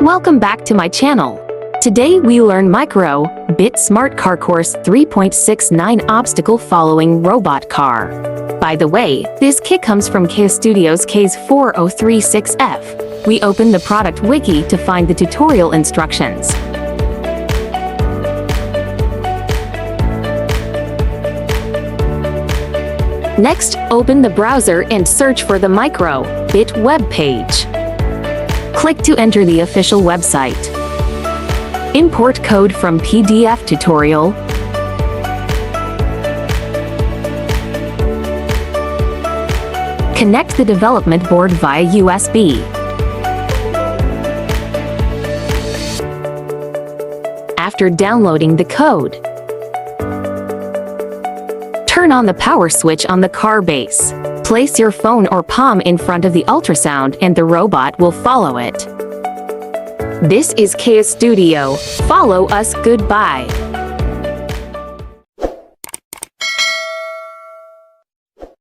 Welcome back to my channel. Today we learn Micro-Bit Smart Car Course 3.69 Obstacle Following Robot Car. By the way, this kit comes from Keyestudio's KS4036F. We open the product wiki to find the tutorial instructions. Next, open the browser and search for the Micro-Bit web page. Click to enter the official website. Import code from PDF tutorial. Connect the development board via USB. After downloading the code, turn on the power switch on the car base. Place your phone or palm in front of the ultrasound and the robot will follow it. This is Keyestudio. Follow us. Goodbye.